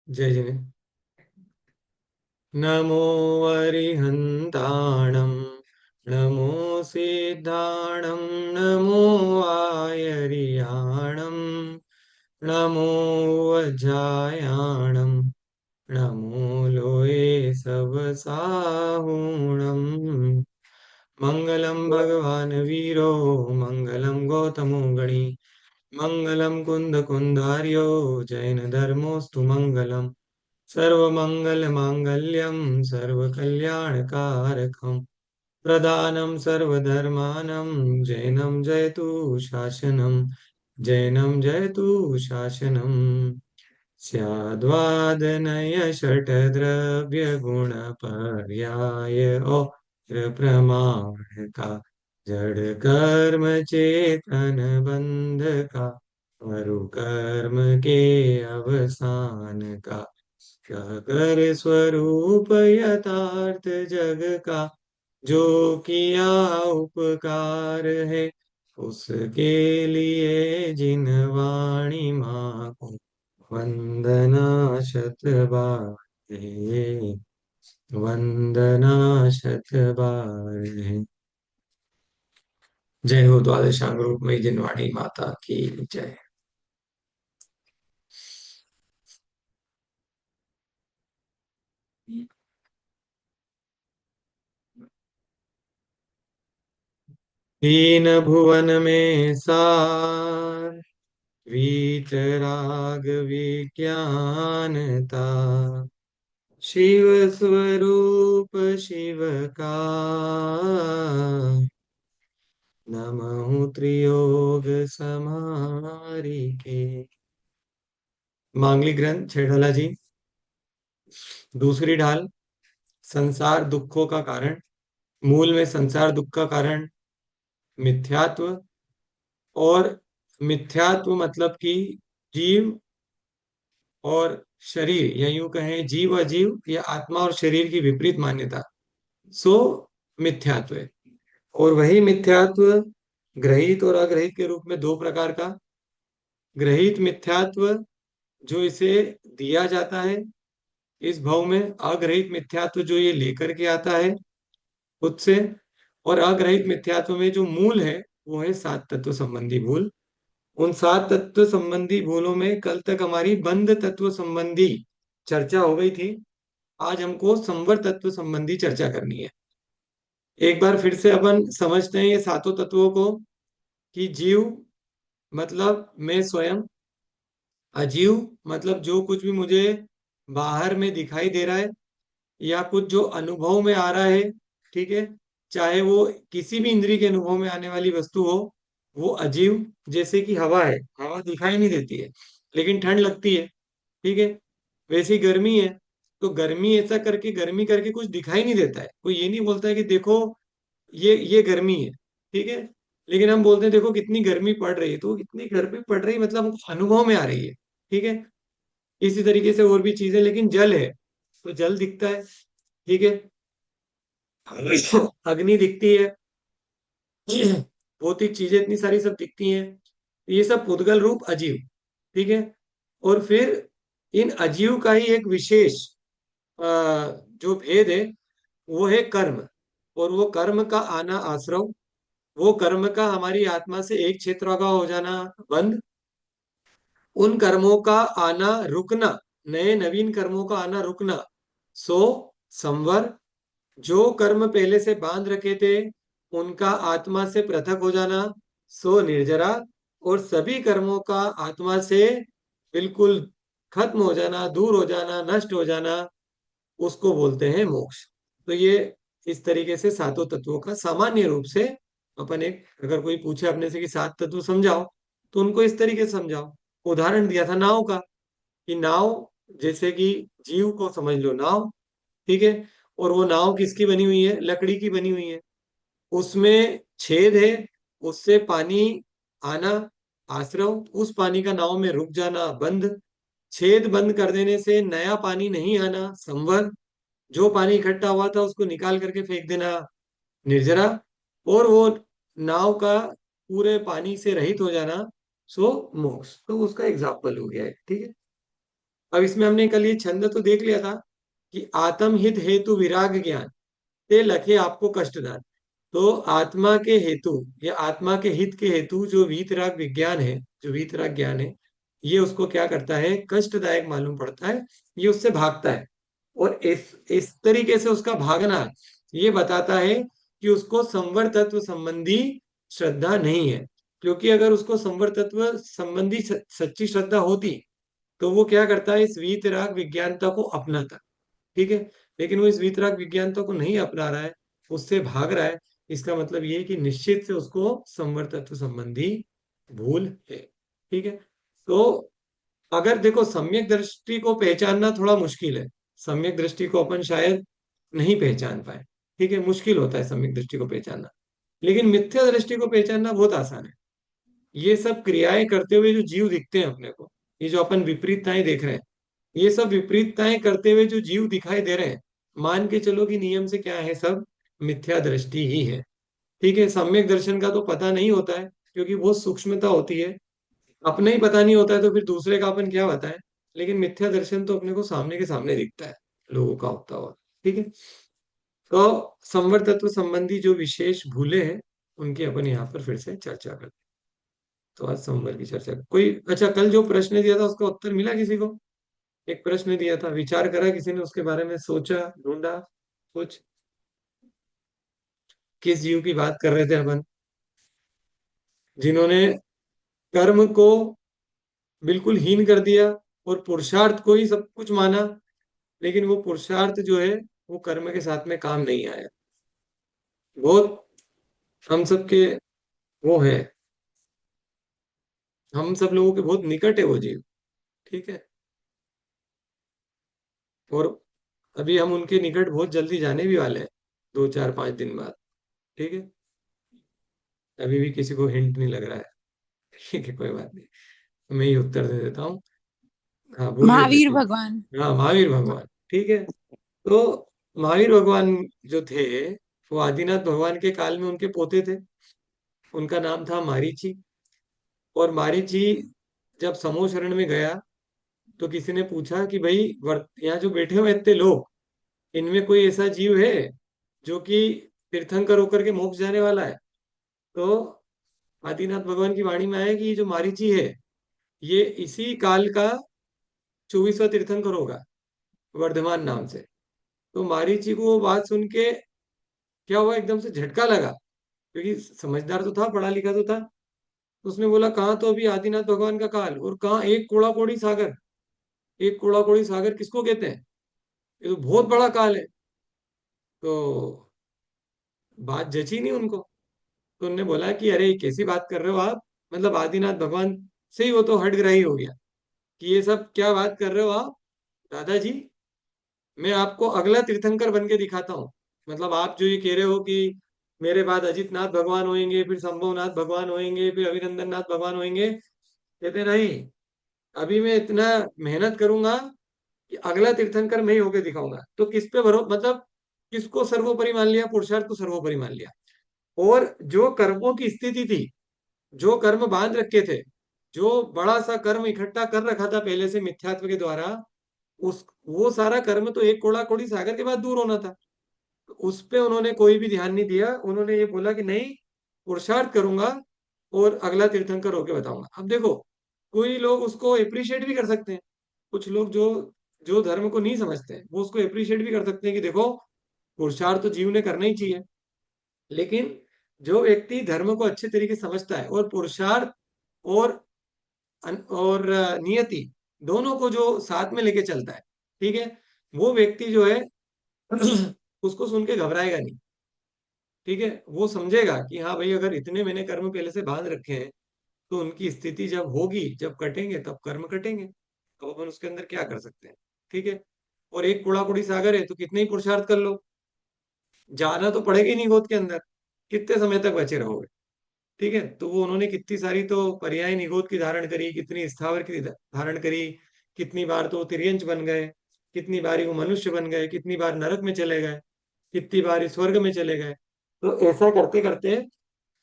जय जिने। नमो अरिहन्ताणं नमो सिद्धाणं नमो आयर्याणं नमो वज्रायाणं नमो लोये सवसाहुणम् मङ्गलं भगवान् वीरो मङ्गलं गौतमो गणी मङ्गलं कुन्दकुन्दार्यो जैनधर्मोऽस्तु मङ्गलम् सर्वमङ्गलमाङ्गल्यं सर्वकल्याणकारकं प्रदानं सर्वधर्मानं जैनं जयतु शासनं जैनं जयतु शासनम् स्याद्वादनय षट्द्रव्यगुणपर्याय प्रमाणका जड़ कर्म चेतन बंध का मरु कर्म के अवसान का सागर स्वरूप यथार्थ जग का जो किया उपकार है उसके लिए जिन वाणी माँ को वंदना शतबार है वंदना शतबार है। जय हो द्वादशांग रूप में जिनवाणी माता की जय। तीन भुवन में सार वीतराग विज्ञानता शिव स्वरूप शिव का नमः त्रियोग समारी के। मांगलिक ग्रंथ छेड़ला जी। दूसरी ढाल संसार दुखों का कारण। मूल में संसार दुख का कारण मिथ्यात्व, और मिथ्यात्व मतलब कि जीव और शरीर, या यूं कहें जीव अजीव या आत्मा और शरीर की विपरीत मान्यता, सो मिथ्यात्व है। और वही मिथ्यात्व ग्रहित और अग्रहित के रूप में दो प्रकार का। ग्रहित मिथ्यात्व जो इसे दिया जाता है इस भव में, अग्रहित मिथ्यात्व जो ये लेकर के आता है खुद से। और अग्रहित मिथ्यात्व में जो मूल है वो है सात तत्व संबंधी भूल। उन सात तत्व संबंधी भूलों में कल तक हमारी बंध तत्व संबंधी चर्चा हो गई थी। आज हमको संवर तत्व संबंधी चर्चा करनी है। एक बार फिर से अपन समझते हैं ये सातों तत्वों को, कि जीव मतलब मैं स्वयं, अजीव मतलब जो कुछ भी मुझे बाहर में दिखाई दे रहा है या कुछ जो अनुभव में आ रहा है, ठीक है, चाहे वो किसी भी इंद्रिय के अनुभव में आने वाली वस्तु हो, वो अजीव। जैसे कि हवा है, हवा दिखाई नहीं देती है लेकिन ठंड लगती है, ठीक है। वैसी गर्मी है, तो गर्मी ऐसा करके गर्मी करके कुछ दिखाई नहीं देता है, कोई ये नहीं बोलता है कि देखो ये गर्मी है, ठीक है। लेकिन हम बोलते हैं देखो कितनी गर्मी पड़ रही है, तो कितनी गर्मी पड़ रही है मतलब हमको अनुभव में आ रही है, ठीक है। इसी तरीके से और भी चीजें, लेकिन जल है तो जल दिखता है, ठीक है। अग्नि दिखती है, भौतिक चीजें इतनी सारी सब दिखती हैं। ये सब पुद्गल रूप अजीव, ठीक है। और फिर इन अजीव का ही एक विशेष अ, जो भेद है वो है कर्म। और वो कर्म का आना आश्रव, वो कर्म का हमारी आत्मा से एक क्षेत्र का हो जाना बंध, उन कर्मों का आना रुकना, नए नवीन कर्मों का आना रुकना, सो संवर। जो कर्म पहले से बांध रखे थे उनका आत्मा से पृथक हो जाना, सो निर्जरा। और सभी कर्मों का आत्मा से बिल्कुल खत्म हो जाना, दूर हो जाना, नष्ट हो जाना, उसको बोलते हैं मोक्ष। तो ये इस तरीके से सातों तत्वों का सामान्य रूप से अपन एक, अगर कोई पूछे अपने से कि सात तत्व समझाओ, तो उनको इस तरीके से समझाओ। उदाहरण दिया था नाव का, कि नाव जैसे कि जीव को समझ लो नाव, ठीक है। और वो नाव किसकी बनी हुई है? लकड़ी की बनी हुई है। उसमें छेद है, उससे पानी आना आश्रव, उस पानी का नाव में रुक जाना बंध। छेद बंद कर देने से नया पानी नहीं आना संवर। जो पानी इकट्ठा हुआ था उसको निकाल करके फेंक देना निर्जरा। और वो नाव का पूरे पानी से रहित हो जाना, सो मोक्ष। तो उसका एग्जाम्पल हो गया है, ठीक है। अब इसमें हमने कल ये छंद तो देख लिया था कि आत्म हित हेतु विराग ज्ञान ते लखे आपको कष्टदान। तो आत्मा के हेतु या आत्मा के हित के हेतु जो वीतराग विज्ञान है, जो वीतराग ज्ञान है, ये उसको क्या करता है, कष्टदायक मालूम पड़ता है, ये उससे भागता है। और इस तरीके से उसका भागना ये बताता है कि उसको संवर तत्व संबंधी श्रद्धा नहीं है। क्योंकि अगर उसको संवर तत्व संबंधी सच्ची श्रद्धा होती तो वो क्या करता है, इस वीतराग विज्ञानता को अपनाता। ठीक है। लेकिन वो इस वीतराग विज्ञानता को नहीं अपना रहा है, उससे भाग रहा है। इसका मतलब ये है कि निश्चित से उसको संवर तत्व संबंधी भूल है। ठीक है। तो अगर देखो, सम्यक दृष्टि को पहचानना थोड़ा मुश्किल है। सम्यक दृष्टि को अपन शायद नहीं पहचान पाए। ठीक है, मुश्किल होता है सम्यक दृष्टि को पहचानना। लेकिन मिथ्या दृष्टि को पहचानना बहुत आसान है। ये सब क्रियाएं करते हुए जो जीव दिखते हैं अपने को, ये जो अपन विपरीतताएं देख रहे हैं, ये सब विपरीतताएं करते हुए जो जीव दिखाई दे रहे हैं, मान के चलो कि नियम से क्या है, सब मिथ्या दृष्टि ही है। ठीक है। सम्यक दर्शन का तो पता नहीं होता है, क्योंकि बहुत सूक्ष्मता होती है। अपना ही पता नहीं होता है तो फिर दूसरे का अपन क्या बताएं। लेकिन मिथ्या दर्शन तो अपने को सामने के सामने दिखता है, लोगों का होता हुआ। ठीक है। तो संवर तत्व संबंधी जो विशेष भूले हैं, उनकी अपन यहाँ पर फिर से चर्चा करते हैं। तो आज संवर की चर्चा, कोई अच्छा, कल जो प्रश्न दिया था उसका उत्तर मिला किसी को? एक प्रश्न दिया था, विचार करा किसी ने उसके बारे में, सोचा, ढूंढा कुछ? किस जीव की बात कर रहे थे अपन, जिन्होंने कर्म को बिल्कुल हीन कर दिया और पुरुषार्थ को ही सब कुछ माना, लेकिन वो पुरुषार्थ जो है वो कर्म के साथ में काम नहीं आया। बहुत हम सबके वो है, हम सब लोगों के बहुत निकट है वो जीव। ठीक है। और अभी हम उनके निकट बहुत जल्दी जाने भी वाले हैं, 2 4 5 दिन बाद। ठीक है। अभी भी किसी को हिंट नहीं लग रहा है। ठीक है, कोई बात नहीं, मैं ही उत्तर दे देता हूँ। हाँ, बोलिए महावीर बेटी। भगवान। हाँ, महावीर भगवान। ठीक है। तो महावीर भगवान जो थे, वो आदिनाथ भगवान के काल में उनके पोते थे। उनका नाम था मारीची। और मारीची जब समूह शरण में गया तो किसी ने पूछा कि भाई, यहाँ जो बैठे हुए इतने लोग, इनमें कोई ऐसा जीव है जो कि तीर्थंकर होकर के मोक्ष जाने वाला है? तो आदिनाथ भगवान की वाणी में आया कि ये जो मारीची है, ये इसी काल का 24वां तीर्थंकर होगा, वर्धमान नाम से। तो मारीची को वो बात सुन के क्या हुआ, एकदम से झटका लगा, क्योंकि समझदार तो था, पढ़ा लिखा तो था। तो उसने बोला, कहाँ तो अभी आदिनाथ भगवान का काल, और कहाँ एक कोड़ा कोड़ी सागर। एक कोड़ा कोड़ी सागर किसको कहते हैं? ये तो बहुत बड़ा काल है। तो बात जची नहीं उनको। तो उनने बोला कि अरे कैसी बात कर रहे हो आप, मतलब आदिनाथ भगवान से ही वो तो हठग्राही हो गया कि ये सब क्या बात कर रहे हो आप दादाजी। मैं आपको अगला तीर्थंकर बन के दिखाता हूँ। मतलब आप जो ये कह रहे हो कि मेरे बाद अजित नाथ भगवान होंगे, फिर संभवनाथ भगवान होंगे, फिर अभिनंदन नाथ भगवान होंगे, कहते नहीं, अभी मैं इतना मेहनत करूंगा कि अगला तीर्थंकर मैं ही होके दिखाऊंगा। तो किस पे भरो, मतलब किसको सर्वोपरि मान लिया? पुरुषार्थ को सर्वोपरि मान लिया। और जो कर्मों की स्थिति थी, जो कर्म बांध रखे थे, जो बड़ा सा कर्म इकट्ठा कर रखा था पहले से मिथ्यात्व के द्वारा, उस वो सारा कर्म तो एक कोड़ा कोड़ी सागर के बाद दूर होना था। तो उस पे उन्होंने कोई भी ध्यान नहीं दिया। उन्होंने ये बोला कि नहीं, पुरुषार्थ करूंगा और अगला तीर्थंकर होके बताऊंगा। अब देखो, कोई लोग उसको अप्रिशिएट भी कर सकते हैं। कुछ लोग जो जो धर्म को नहीं समझते हैं, वो उसको अप्रिशिएट भी कर सकते हैं कि देखो, पुरुषार्थ तो जीव ने करना ही चाहिए। लेकिन जो व्यक्ति धर्म को अच्छे तरीके से समझता है और पुरुषार्थ और नियति दोनों को जो साथ में लेके चलता है, ठीक है, वो व्यक्ति जो है उसको सुन के घबराएगा नहीं। ठीक है, वो समझेगा कि हाँ भाई, अगर इतने मैंने कर्म पहले से बांध रखे हैं, तो उनकी स्थिति जब होगी, जब कटेंगे, तब कर्म कटेंगे, तो अपन उसके अंदर क्या कर सकते हैं? ठीक है। और एक कूड़ा कुड़ी सागर है, तो कितने ही पुरुषार्थ कर लो, जाना तो पड़ेगा ही नहीं गोद के अंदर। कितने समय तक बचे रहोगे? ठीक है। तो वो उन्होंने कितनी सारी तो पर्याय निगोद की धारण करी, कितनी स्थावर की धारण करी, कितनी बार तो तिर्यंच बन गए, कितनी बार वो मनुष्य बन गए, कितनी बार नरक में चले गए, कितनी बार स्वर्ग में चले गए। तो ऐसा करते करते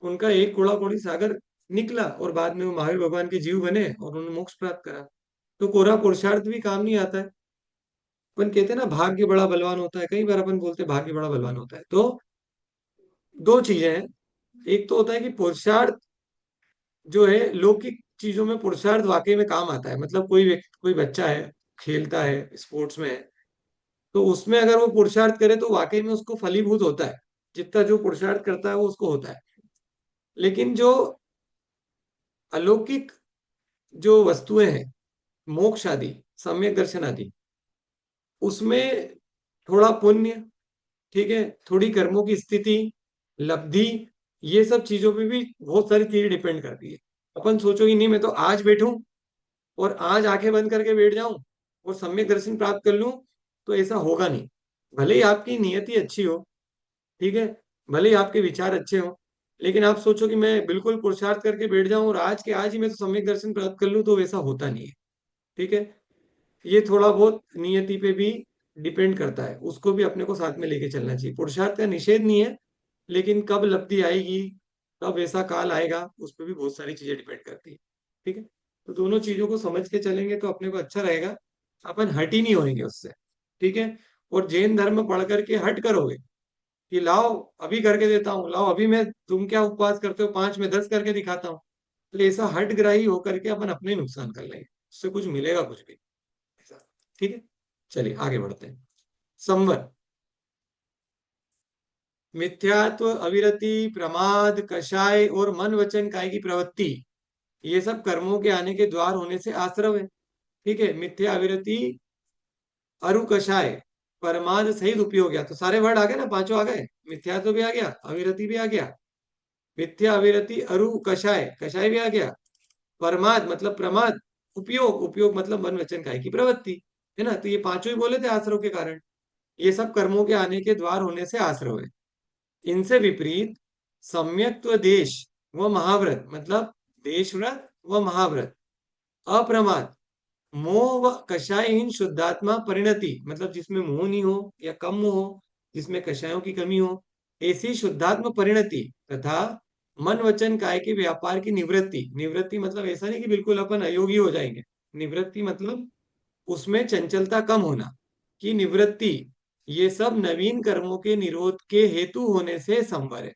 उनका एक कूड़ा कोड़ी सागर निकला, और बाद में वो महावीर भगवान के जीव बने और उन्होंने मोक्ष प्राप्त करा। तो कोरा पुरुषार्थ भी काम नहीं आता है। अपन कहते हैं ना भाग्य बड़ा बलवान होता है, कई बार अपन बोलते हैं भाग्य बड़ा बलवान होता है। तो दो चीजें हैं, एक तो होता है कि पुरुषार्थ जो है, लौकिक चीजों में पुरुषार्थ वाकई में काम आता है। मतलब कोई व्यक्ति, कोई बच्चा है, खेलता है, स्पोर्ट्स में है, तो उसमें अगर वो पुरुषार्थ करे तो वाकई में उसको फलीभूत होता है। जितना जो पुरुषार्थ करता है वो उसको होता है। लेकिन जो अलौकिक जो वस्तुएं हैं, मोक्ष आदि, सम्यक दर्शन आदि, उसमें थोड़ा पुण्य, ठीक है, थोड़ी कर्मों की स्थिति, लब्धि, ये सब चीजों पे भी बहुत सारी चीजें डिपेंड करती है। अपन सोचो कि नहीं मैं तो आज बैठूं और आज आंखें बंद करके बैठ जाऊं और सम्यक दर्शन प्राप्त कर लूं, तो ऐसा होगा नहीं। भले ही आपकी नियति अच्छी हो, ठीक है, भले ही आपके विचार अच्छे हो, लेकिन आप सोचो कि मैं बिल्कुल पुरुषार्थ करके बैठ जाऊं और आज के आज ही मैं तो सम्यक दर्शन प्राप्त कर लूं, तो वैसा होता नहीं है। ठीक है, ये थोड़ा बहुत नियति पे भी डिपेंड करता है, उसको भी अपने को साथ में लेके चलना चाहिए। पुरुषार्थ का निषेध नहीं है, लेकिन कब लब्धि आएगी, कब ऐसा काल आएगा, उस पर भी बहुत सारी चीजें डिपेंड करती है। ठीक है, तो दोनों चीजों को समझ के चलेंगे तो अपने को अच्छा रहेगा, अपन हट ही नहीं होएंगे उससे। ठीक है, और जैन धर्म पढ़ करके हट करोगे कि लाओ अभी करके देता हूँ, लाओ अभी मैं, तुम क्या उपवास करते हो 5 में 10 करके दिखाता हूँ, तो ऐसा हटग्राही होकर के अपन अपने नुकसान कर लेंगे, उससे कुछ मिलेगा कुछ भी ऐसा। ठीक है, चलिए आगे बढ़ते हैं। संवर, मिथ्यात्व, अविरति, प्रमाद, कषाय और मन वचन काय की प्रवृत्ति, ये सब कर्मों के आने के द्वार होने से आश्रव है। ठीक है, मिथ्या, अविरति, अरु, कषाय, परमाद सहित उपयोग, गया तो सारे वर्ड आ गए ना, पांचों आ गए। मिथ्यात्व भी आ गया, अविरति भी आ गया, मिथ्या, अविरति, अरु, कषाय, कषाय भी आ गया, परमाद मतलब प्रमाद, उपयोग, उपयोग मतलब मन वचन काय की प्रवृत्ति, है ना। तो ये पांचों ही बोले थे आश्रव के कारण, ये सब कर्मों के आने के द्वार होने से आश्रव है। इनसे विपरीत सम्यक्त्व, देश व महाव्रत मतलब देश व्रत व महाव्रत, अप्रमाद, मोह व कषायहीन शुद्धात्मा परिणति मतलब जिसमें मोह नहीं हो या कम मोह हो, जिसमें कषायों की कमी हो, ऐसी शुद्धात्म परिणति तथा मन वचन काय के व्यापार की निवृत्ति, निवृत्ति मतलब ऐसा नहीं कि बिल्कुल अपन अयोगी हो जाएंगे, निवृत्ति मतलब उसमें चंचलता कम होना की निवृत्ति, ये सब नवीन कर्मों के निरोध के हेतु होने से संवर है।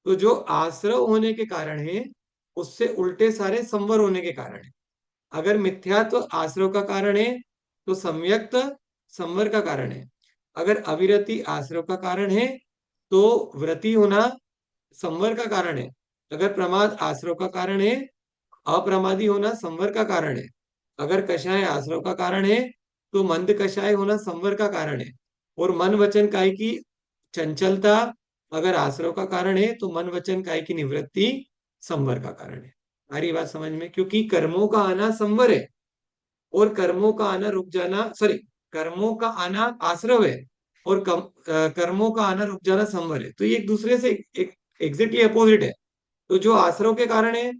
तो जो आश्रव होने के कारण है, उससे उल्टे सारे संवर होने के कारण है। अगर मिथ्यात्व आश्रव का कारण है, तो सम्यक्त संवर का कारण है। अगर अविरति आश्रव का कारण है, तो व्रति होना संवर का कारण है। अगर प्रमाद आश्रव का कारण है, अप्रमादी होना संवर का कारण है। अगर कषाय आश्रव का कारण है, तो मंद कषाय होना संवर का कारण है। और मन वचन काय की चंचलता अगर आश्रव का कारण है, तो मन वचन काय की निवृत्ति संवर का कारण है। हमारी बात समझ में, क्योंकि कर्मों का आना संवर है और कर्मों का आना रुक जाना, सॉरी, कर्मों का आना आश्रव है और कर्मों का आना रुक जाना संवर है। तो ये एक दूसरे से एक एग्जैक्टली अपोजिट है। तो जो आश्रव के कारण है,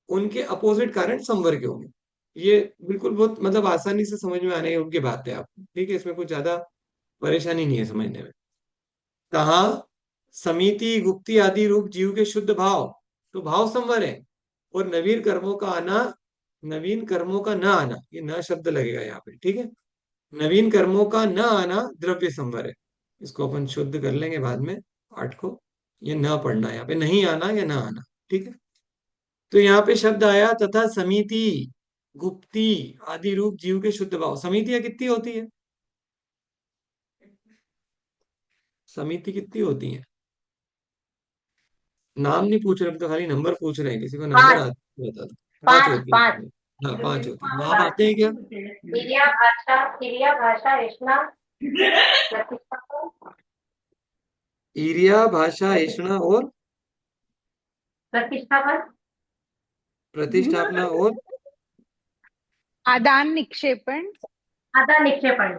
उनके अपोजिट कारण संवर के होंगे। ये बिल्कुल बहुत मतलब आसानी से समझ में आने योग्य बात है आपको। ठीक है, इसमें कुछ ज्यादा परेशानी नहीं है समझने में। कहा समिति, गुप्ति आदि रूप जीव के शुद्ध भाव, तो भाव संवर है। और नवीन कर्मों का आना, नवीन कर्मों का न आना, ये न शब्द लगेगा यहाँ पे, ठीक है, नवीन कर्मों का न आना द्रव्य संवर है। इसको अपन शुद्ध कर लेंगे बाद में पाठ को, ये न पढ़ना है यहाँ पे, नहीं आना या न आना। ठीक है, तो यहाँ पे शब्द आया तथा समिति, गुप्ति आदि रूप जीव के शुद्ध भाव। समितियां कितनी होती है, समिति कितनी होती है, नाम नहीं पूछ रहे, तो खाली नंबर पूछ रहे हैं, किसी को नंबर पांच। आता है बता दो। पांच पांच होती पांच। है, हाँ 5 होती है। नाम आते हैं क्या? क्रिया भाषा ऐष्णा प्रतिष्ठापन। ईरिया, भाषा, ऐष्णा और प्रतिष्ठापन। प्रतिष्ठापना और आदान निक्षेपण। आधा निक्षेपण।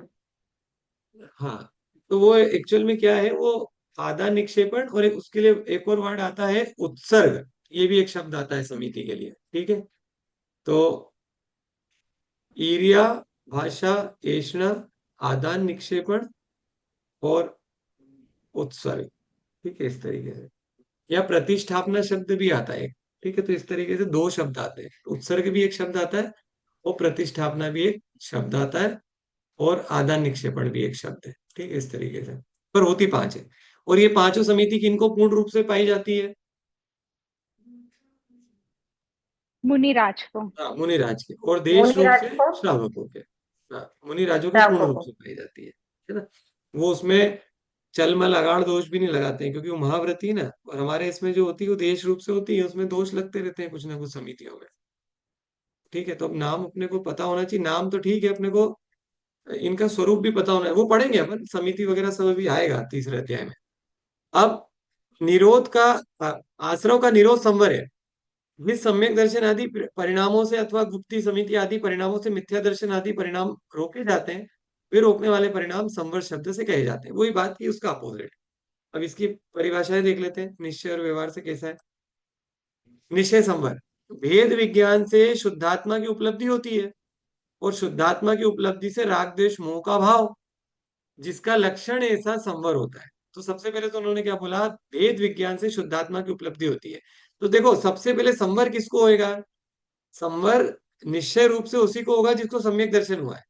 हाँ, तो वो एक्चुअल में क्या है, वो आदान निक्षेपण, और एक उसके लिए एक और वर्ड आता है उत्सर्ग, ये भी एक शब्द आता है समिति के लिए। ठीक है, तो ईरिया, भाषा, ऐष्णा, आदान निक्षेपण और उत्सर्ग। ठीक है, इस तरीके से, या प्रतिष्ठापना शब्द भी आता है। ठीक है, तो इस तरीके से 2 शब्द आते हैं, उत्सर्ग भी एक शब्द आता है और प्रतिष्ठापना भी एक शब्द आता है, और आदान निक्षेपण भी एक शब्द है। ठीक है, इस तरीके से। पर होती पांच है। और ये पांचों समिति किनको पूर्ण रूप से पाई जाती है? मुनिराज को। हाँ, मुनिराज के, और देश रूप मुनिराज से को। श्रावकों के। हाँ, मुनिराजों को पूर्ण श्रावकों रूप को। से पाई जाती है ना। वो उसमें चलमल अगाड़ दोष भी नहीं लगाते हैं, क्योंकि वो महाव्रती है ना। और हमारे इसमें जो होती है वो देश रूप से होती है, उसमें दोष लगते रहते हैं कुछ ना कुछ समितियों में। ठीक है, तो अब नाम अपने को पता होना चाहिए। नाम तो ठीक है, अपने को इनका स्वरूप भी पता होना है, वो पढ़ेंगे अपन, समिति वगैरह सब अभी आएगा तीसरे अध्याय में। अब निरोध का, आश्रव का निरोध संवर है। निज सम्यक दर्शन आदि परिणामों से अथवा गुप्ती समिति आदि परिणामों से मिथ्या दर्शन आदि परिणाम रोके जाते हैं। वे रोकने वाले परिणाम संवर शब्द से कहे जाते हैं। वही बात की उसका अपोजिट। अब इसकी परिभाषाएं देख लेते हैं, निश्चय और व्यवहार से कैसा है। निश्चय संवर, भेद विज्ञान से शुद्धात्मा की उपलब्धि होती है, और शुद्धात्मा की उपलब्धि से राग द्वेष मोह का भाव, जिसका लक्षण ऐसा संवर होता है। तो सबसे पहले तो उन्होंने क्या बोला, भेद विज्ञान से शुद्धात्मा की उपलब्धि होती है। तो देखो, सबसे पहले संवर किसको होएगा? संवर निश्चय रूप से उसी को होगा जिसको सम्यक दर्शन हुआ है।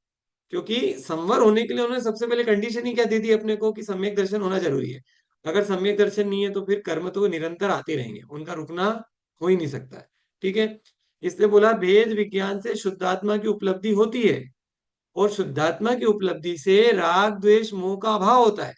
क्योंकि संवर होने के लिए उन्होंने सबसे पहले कंडीशन ही क्या दे दी अपने को, कि सम्यक दर्शन होना जरूरी है। अगर सम्यक दर्शन नहीं है तो फिर कर्म तो निरंतर आते रहेंगे, उनका रुकना हो ही नहीं सकता है। ठीक है, इसलिए बोला भेद विज्ञान से शुद्धात्मा की उपलब्धि होती है, और शुद्धात्मा की उपलब्धि से राग द्वेष मोह का अभाव होता है।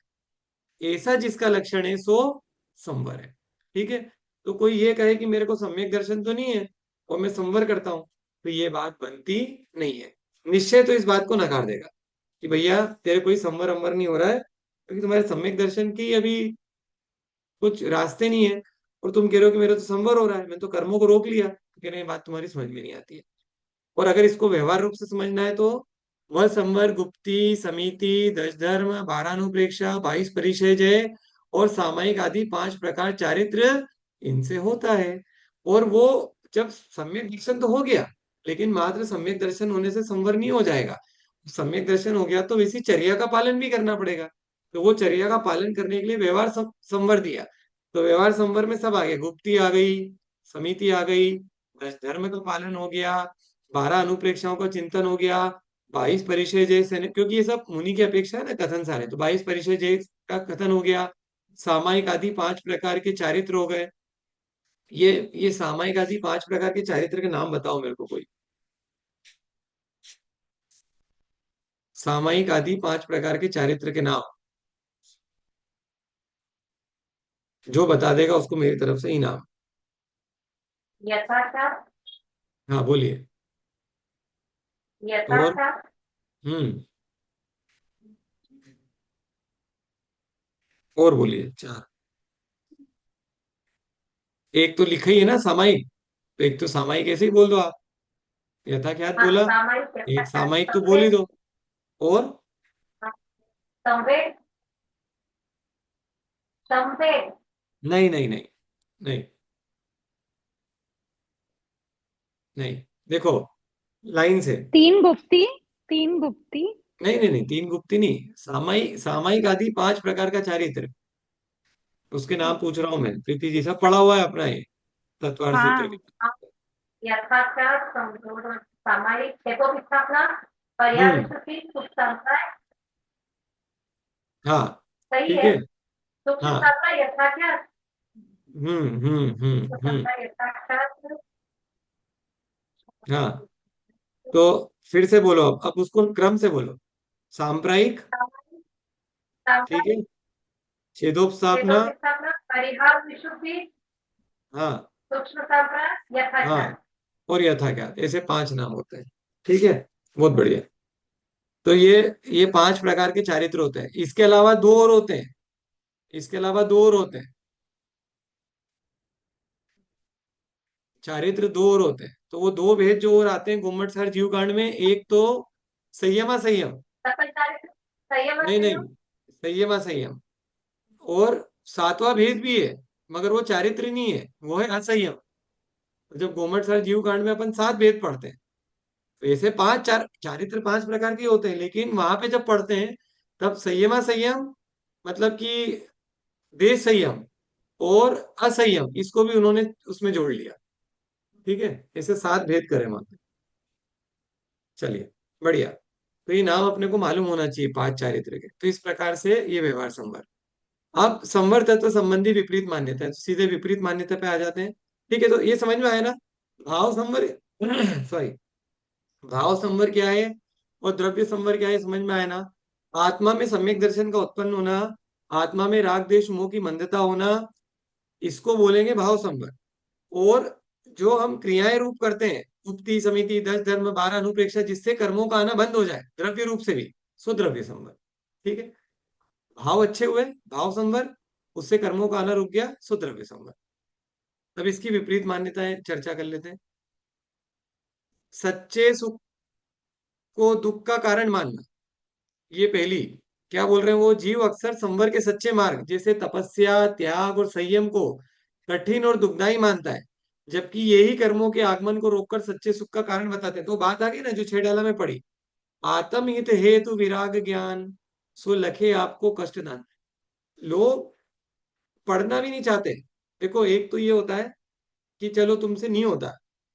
ऐसा जिसका लक्षण है सो संवर है। ठीक है, तो कोई ये कहे कि मेरे को सम्यक दर्शन तो नहीं है और मैं संवर करता हूं, तो ये बात बनती नहीं है। निश्चय तो इस बात को नकार देगा कि भैया तेरे कोई संवर अंवर नहीं हो रहा है, क्योंकि तुम्हारे सम्यक दर्शन की अभी कुछ रास्ते नहीं है। और तुम कह रहे हो कि मेरा तो संवर हो रहा है, मैं तो कर्मों को रोक लिया, तो कह रहे हैं बात तुम्हारी समझ में नहीं आती है। और अगर इसको व्यवहार रूप से समझना है तो वह संवर गुप्ती समिति दश धर्म 12 अनुप्रेक्षा 22 परिचय और सामायिक आदि 5 प्रकार चारित्र, इनसे होता है। और वो जब सम्यक दर्शन तो हो गया, लेकिन मात्र सम्यक दर्शन होने से संवर नहीं हो जाएगा। सम्यक दर्शन हो गया तो इसी चर्या का पालन भी करना पड़ेगा। तो वो चर्या का पालन करने के लिए व्यवहार संवर दिया। तो व्यवहार संवर में सब आ गया, गुप्ती आ गई, समिति आ गई, दस धर्म का पालन हो गया, 12 अनुप्रेक्षाओं का चिंतन हो गया, 22 परिचय जय से, क्योंकि ये सब मुनि की अपेक्षा है ना कथन सारे, तो 22 परिचय जय का कथन हो गया। सामायिक आदि 5 प्रकार के चारित्र हो गए। ये सामायिक आदि 5 प्रकार के चारित्र के नाम बताओ मेरे को कोई। सामायिक आदि 5 प्रकार के चारित्र के नाम, जो बता देगा उसको मेरी तरफ से इनाम। यथार्थ। हाँ बोलिए। और यथार्थ। हम्म, और बोलिए चार। एक तो लिखा ही है ना सामायिक, तो एक तो सामायिक ऐसे ही बोल दो आप। यथा क्या हाँ, बोला, सामायिक एक यथार्थ सामायिक तो बोल ही संवेद। दो। और संवेद। संवेद। नहीं नहीं नहीं, नहीं नहीं, देखो लाइन से। तीन गुप्ती। तीन गुप्ती। नहीं नहीं नहीं, तीन गुप्ती नहीं, सामायिक सामायिक आदि 5 प्रकार का चारित्र, उसके नाम पूछ रहा हूं मैं, प्रीति जी सब पढ़ा हुआ है अपना ये तत्वार सूत्र के। हाँ। हाँ, यथार्थ संवेद सामायिक हेतु स्थापना पर्याय हम्म, विशुद्धि सुख संसार। हाँ सही ठीक है। है। सुख हाँ, संसार यथार्थ। सुख हम्म। संसार यथार्थ। हाँ, तो फिर से बोलो, अब उसको क्रम से बोलो। सांप्रायिक, ठीक है, सामायिक हेतु छेदोपस्थापना, स्थापना परिहार विशुद्धि हाँ सूक्ष्म संसार हाँ, यथार्थ। और यथाज्ञात, ऐसे 5 नाम होते हैं। ठीक है, बहुत बढ़िया। तो ये 5 प्रकार के चारित्र होते हैं। इसके अलावा दो और होते हैं, इसके अलावा दो और होते हैं, चारित्र दो और होते हैं। तो वो दो भेद जो और आते हैं गुम्मट सर जीव कांड में, एक तो संयमा संयम, सकल चारित्र संयम नहीं नहीं, संयम। संयमा संयम, और सातवां भेद भी है, मगर वो चारित्र नहीं है, वो है असंयम। तो जब गोमट सर जीव कांड में अपन 7 भेद पढ़ते हैं, तो ऐसे पांच चारित्र 5 प्रकार के होते हैं, लेकिन वहां पे जब पढ़ते हैं तब संयमा संयम, मतलब कि देश संयम और असंयम, इसको भी उन्होंने उसमें जोड़ लिया। ठीक है, ऐसे 7 भेद करे वहां पे। चलिए, बढ़िया। तो ये नाम अपने को मालूम होना चाहिए, पांच चारित्र के। तो इस प्रकार से ये व्यवहार संवर। अब संवर तत्व संबंधी विपरीत मान्यता है, तो सीधे विपरीत मान्यता पे आ जाते हैं। ठीक है, तो ये समझ में आया ना। भाव संवर सॉरी, भाव संवर क्या है और द्रव्य संवर क्या है, समझ में आया ना। आत्मा में सम्यक दर्शन का उत्पन्न होना, आत्मा में राग द्वेष मोह की मंदता होना, इसको बोलेंगे भाव संवर। और जो हम क्रियाएं रूप करते हैं, उपति समिति दस धर्म 12 अनुप्रेक्षा, जिससे कर्मों का आना बंद हो जाए द्रव्य रूप से भी, सो द्रव्य संवर। ठीक है, भाव अच्छे हुए, भाव संवर, उससे कर्मों का आना रुक गया, सो द्रव्य संवर। अब इसकी विपरीत मान्यताएं चर्चा कर लेते हैं। सच्चे सुख को दुख का कारण मानना, ये पहली। क्या बोल रहे हैं, वो जीव अक्सर संवर के सच्चे मार्ग जैसे तपस्या, त्याग और संयम को कठिन और दुखदाई मानता है, जबकि यही कर्मों के आगमन को रोककर सच्चे सुख का कारण बताते हैं। तो बात आ गई ना जो छह डाला में पड़ी, आत्महित हेतु विराग ज्ञान, सो लखे आपको कष्ट दान। लोग पढ़ना भी नहीं चाहते। देखो, एक तो ये होता है कि चलो तुमसे नहीं होता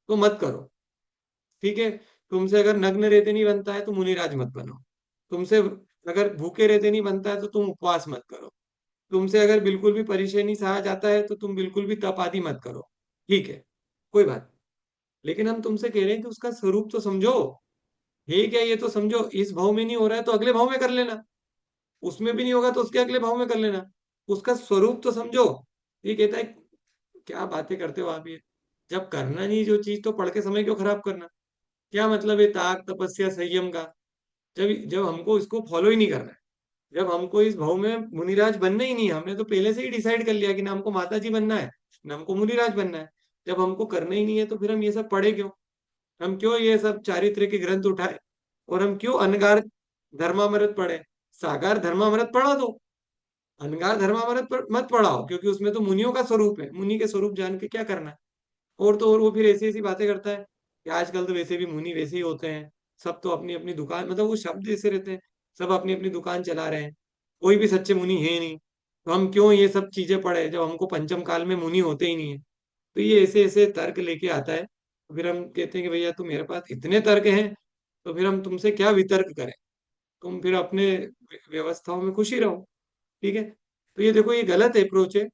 तो मत करो। ठीक है, तुमसे अगर नग्न रहते नहीं बनता है तो मुनिराज मत बनो। तुमसे अगर भूखे रहते नहीं बनता है तो तुम उपवास मत करो। तुमसे अगर बिल्कुल भी परिचय नहीं सहा जाता है तो तुम बिल्कुल भी तप आदि मत करो। ठीक है, कोई बात नहीं। लेकिन हम तुमसे कह रहे हैं कि उसका स्वरूप तो समझो। ये क्या, ये तो समझो, इस भाव में नहीं हो रहा है तो अगले भाव में कर लेना, उसमें भी नहीं होगा तो उसके अगले भाव में कर लेना। उसका स्वरूप तो समझो। ये कहता है, क्या बातें करते हो आप ये। जब करना नहीं जो चीज, तो पढ़ के समय क्यों खराब करना। क्या मतलब है ताक तपस्या संयम का, जब जब हमको इसको फॉलो ही नहीं करना है। जब हमको इस भाव में मुनिराज बनना ही नहीं है, हमने तो पहले से ही डिसाइड कर लिया कि ना हमको माता जी बनना है, ना हमको मुनिराज बनना है। जब हमको करना ही नहीं है तो फिर हम ये सब पढ़े क्यों। हम क्यों ये सब चारित्र के ग्रंथ उठाए, और हम क्यों अनगार धर्मामृत पढ़े। सागार धर्मामृत पढ़ा दो, अनगार धर्मामृत मत पढ़ाओ, क्योंकि उसमें तो मुनियों का स्वरूप है। मुनि के स्वरूप जान के क्या करना है। और तो और वो फिर ऐसी ऐसी बातें करता है कि आजकल तो वैसे भी मुनि वैसे ही होते हैं, सब तो अपनी अपनी दुकान, मतलब वो शब्द ऐसे रहते हैं, सब अपनी अपनी दुकान चला रहे हैं, कोई भी सच्चे मुनि है नहीं। तो हम क्यों ये सब चीजें पढ़े जब हमको पंचम काल में मुनि होते ही नहीं है। तो ये ऐसे ऐसे तर्क लेके आता है। तो फिर हम कहते हैं कि भैया तुम, मेरे पास इतने तर्क हैं, तो फिर हम तुमसे क्या वितर्क करें। तुम फिर अपने व्यवस्थाओं में खुशी रहो। ठीक है, तो ये देखो, ये गलत अप्रोच है।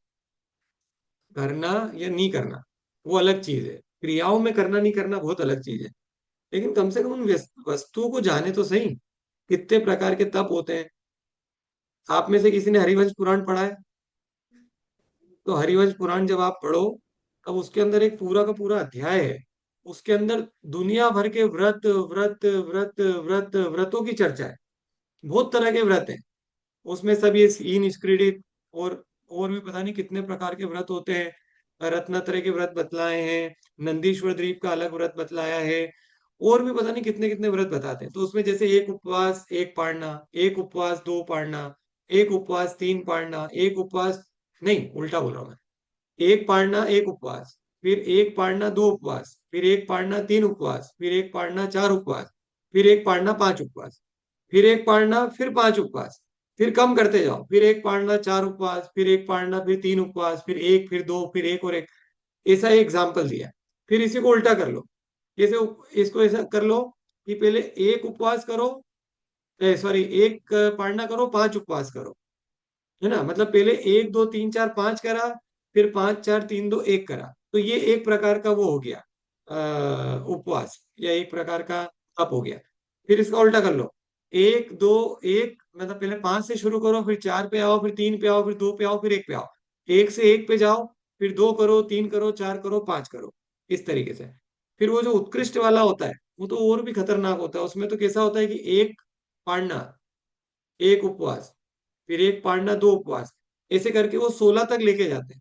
करना या नहीं करना वो अलग चीज है, क्रियाओं में करना नहीं करना बहुत अलग चीज है। लेकिन कम से कम उन वस्तुओं को जाने तो सही, कितने प्रकार के तप होते हैं। आप में से किसी ने हरिवंश पुराण पढ़ा है? तो हरिवंश पुराण जब आप पढ़ो, तब उसके अंदर एक पूरा का पूरा अध्याय है। उसके अंदर दुनिया भर के व्रत व्रत व्रत व्रत व्रतों की चर्चा है। बहुत तरह के व्रत हैं उसमें, सब ये निष्क्रियित और भी पता नहीं कितने प्रकार के व्रत होते हैं। रत्नत्रय के व्रत बतलाए हैं, नंदीश्वर द्वीप का अलग व्रत बतलाया है, और भी पता नहीं कितने कितने व्रत बताते हैं। तो उसमें जैसे एक उपवास एक पाड़ना, एक उपवास दो पाड़ना, एक उपवास तीन पाड़ना, एक उपवास, नहीं उल्टा बोल रहा हूं मैं, एक पाड़ना एक उपवास, फिर एक पाड़ना दो उपवास, फिर एक पाड़ना तीन उपवास, फिर एक पाड़ना चार उपवास, फिर एक पाड़ना पांच उपवास, फिर एक पाड़ना फिर पांच उपवास, फिर कम करते जाओ, फिर एक पाड़ना चार उपवास, फिर एक पाड़ना फिर तीन उपवास, फिर एक फिर दो फिर एक और एक। ऐसा एग्जाम्पल दिया। फिर इसी को उल्टा कर लो, जैसे इसको ऐसा कर लो कि पहले एक उपवास करो, सॉरी एक पाड़ना करो, पांच उपवास करो, है ना। मतलब पहले एक दो तीन चार पांच करा, फिर पांच चार तीन दो एक करा, तो ये एक प्रकार का वो हो गया उपवास, या एक प्रकार का तप हो गया। फिर इसका उल्टा कर लो, एक दो एक, मतलब पहले पांच से शुरू करो, फिर चार पे आओ, फिर तीन पे आओ, फिर दो पे आओ, फिर एक पे आओ, एक से एक पे जाओ, फिर दो करो, तीन करो, चार करो, पांच करो, इस तरीके से। फिर वो जो उत्कृष्ट वाला होता है, वो तो और भी खतरनाक होता है। उसमें तो कैसा होता है कि एक पाड़ना एक उपवास, फिर एक पाड़ना दो उपवास, ऐसे करके वो 16 तक लेके जाते हैं।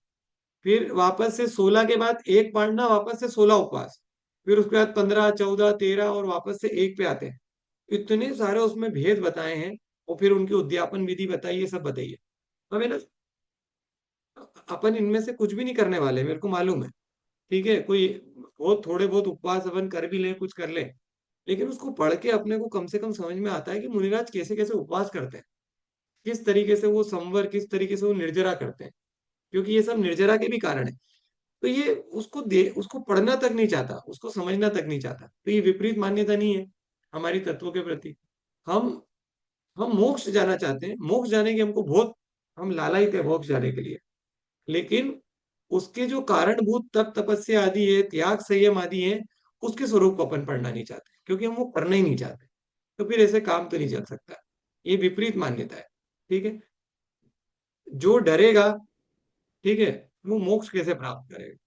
फिर वापस से 16 के बाद एक पाड़ना, वापस से 16 उपवास, फिर उसके बाद 15 14 13 और वापस से एक पे आते हैं। इतने सारे उसमें भेद बताए हैं, और फिर उनकी उद्यापन विधि बताइए, ये सब बताइए। हमें ना, अपन इनमें से कुछ भी नहीं करने वाले, मेरे को मालूम है। ठीक है, कोई बहुत थोड़े बहुत उपवास अपन कर भी ले, कुछ कर ले, लेकिन उसको पढ़ के अपने को कम से कम समझ में आता है कि मुनिराज कैसे कैसे उपवास करते हैं, किस तरीके से वो संवर, किस तरीके से वो निर्जरा करते हैं, क्योंकि ये सब निर्जरा के भी कारण है। तो ये उसको पढ़ना तक नहीं चाहता, उसको समझना तक नहीं चाहता। तो ये विपरीत मान्यता नहीं है। हमारी तत्वों के प्रति। हम हम मोक्ष जाना चाहते हैं, मोक्ष जाने की हमको बहुत, हम लालायित है मोक्ष जाने के लिए, लेकिन उसके जो कारणभूत तप तपस्या आदि है, त्याग संयम आदि है, उसके स्वरूप को अपन पढ़ना नहीं चाहते, क्योंकि हम वो करना ही नहीं चाहते। तो फिर ऐसे काम तो नहीं चल सकता। ये विपरीत मान्यता है। ठीक है। जो डरेगा, ठीक है, वो मोक्ष कैसे प्राप्त करेगा?